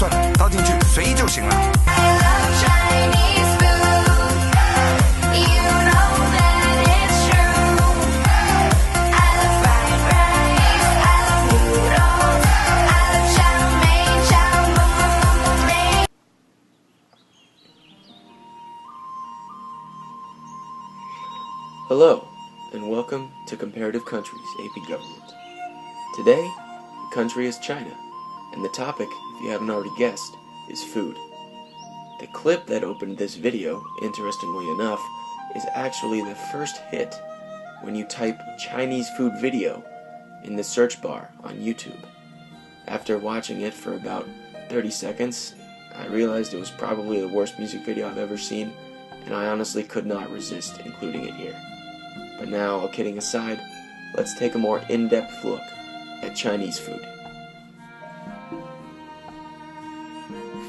算了，倒进去随就行了。I love Chinese food. You know that it's true. I love fried rice. I love noodles. I love chow mein, chow mein. Hello, and welcome to Comparative Countries, AP Government. Today, the country is China, and the topic, if you haven't already guessed, is food. The clip that opened this video, interestingly enough, is actually the first hit when you type Chinese food video in the search bar on YouTube. After watching it for about 30 seconds, I realized it was probably the worst music video I've ever seen, and I honestly could not resist including it here. But now, all kidding aside, let's take a more in-depth look at Chinese food.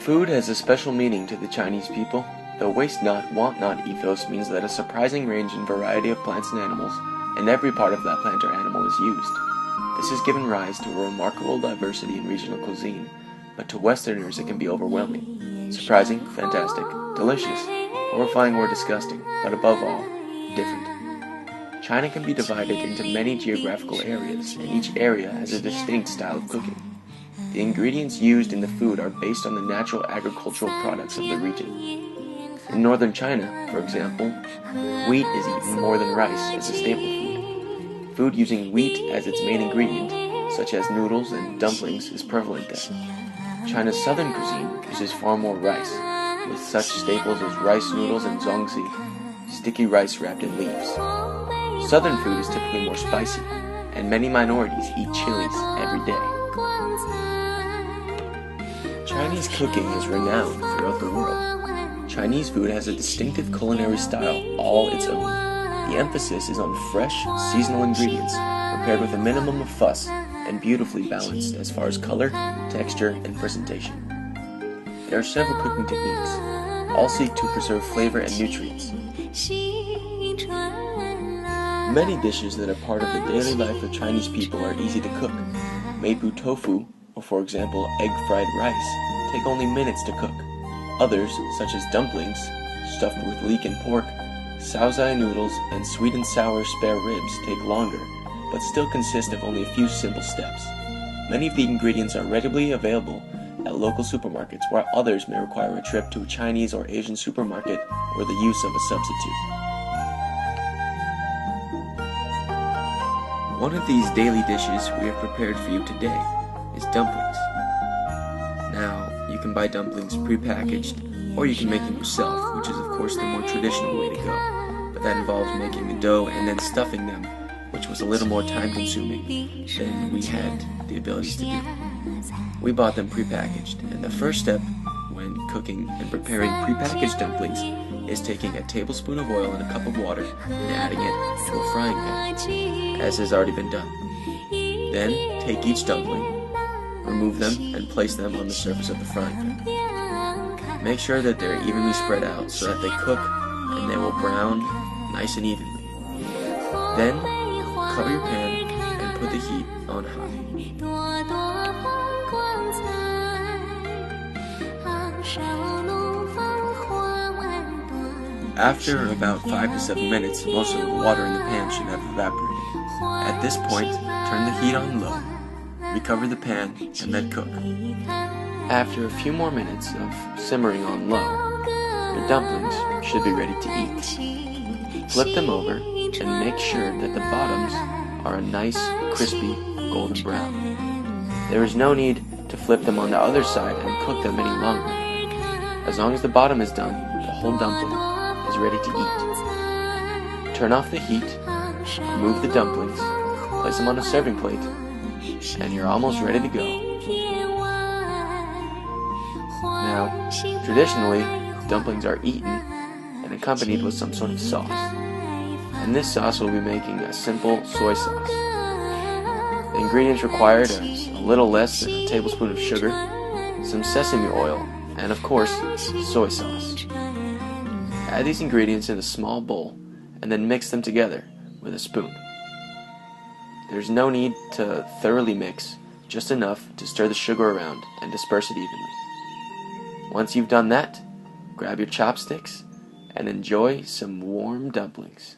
Food has a special meaning to the Chinese people. The waste not, want not ethos means that a surprising range and variety of plants and animals, and every part of that plant or animal is used. This has given rise to a remarkable diversity in regional cuisine, but to Westerners it can be overwhelming. Surprising, fantastic, delicious, horrifying or disgusting, but above all, different. China can be divided into many geographical areas, and each area has a distinct style of cooking. The ingredients used in the food are based on the natural agricultural products of the region. In northern China, for example, wheat is eaten more than rice as a staple food. Food using wheat as its main ingredient, such as noodles and dumplings, is prevalent there. China's southern cuisine uses far more rice, with such staples as rice noodles and zongzi, sticky rice wrapped in leaves. Southern food is typically more spicy, and many minorities eat chilies every day. Chinese cooking is renowned throughout the world. Chinese food has a distinctive culinary style all its own. The emphasis is on fresh, seasonal ingredients, prepared with a minimum of fuss, and beautifully balanced as far as color, texture, and presentation. There are several cooking techniques. All seek to preserve flavor and nutrients. Many dishes that are part of the daily life of Chinese people are easy to cook. Meibu tofu, or for example egg fried rice, take only minutes to cook. Others, such as dumplings, stuffed with leek and pork, saozai noodles, and sweet and sour spare ribs take longer, but still consist of only a few simple steps. Many of the ingredients are readily available at local supermarkets, while others may require a trip to a Chinese or Asian supermarket or the use of a substitute. One of these daily dishes we have prepared for you today is dumplings. Now, you can buy dumplings pre-packaged, or you can make them yourself, which is of course the more traditional way to go, but that involves making the dough and then stuffing them, which was a little more time-consuming than we had the ability to do. We bought them pre-packaged, and the first step when cooking and preparing pre-packaged dumplings is taking a tablespoon of oil in a cup of water and adding it to a frying pan, as has already been done. Then, take each dumpling, remove them, and place them on the surface of the frying pan. Make sure that they're evenly spread out so that they cook and they will brown nice and evenly. Then, cover your pan and put the heat on high. After about 5 to 7 minutes, most of the water in the pan should have evaporated. At this point, turn the heat on low, recover the pan, and let cook. After a few more minutes of simmering on low, your dumplings should be ready to eat. Flip them over and make sure that the bottoms are a nice, crispy, golden brown. There is no need to flip them on the other side and cook them any longer. As long as the bottom is done, the whole dumpling is ready to eat. Turn off the heat, remove the dumplings, place them on a serving plate, and you're almost ready to go. Now, traditionally, dumplings are eaten and accompanied with some sort of sauce. And this sauce will be making a simple soy sauce. The ingredients required are a little less than a tablespoon of sugar, some sesame oil, and of course, soy sauce. Add these ingredients in a small bowl and then mix them together with a spoon. There's no need to thoroughly mix, just enough to stir the sugar around and disperse it evenly. Once you've done that, grab your chopsticks and enjoy some warm dumplings.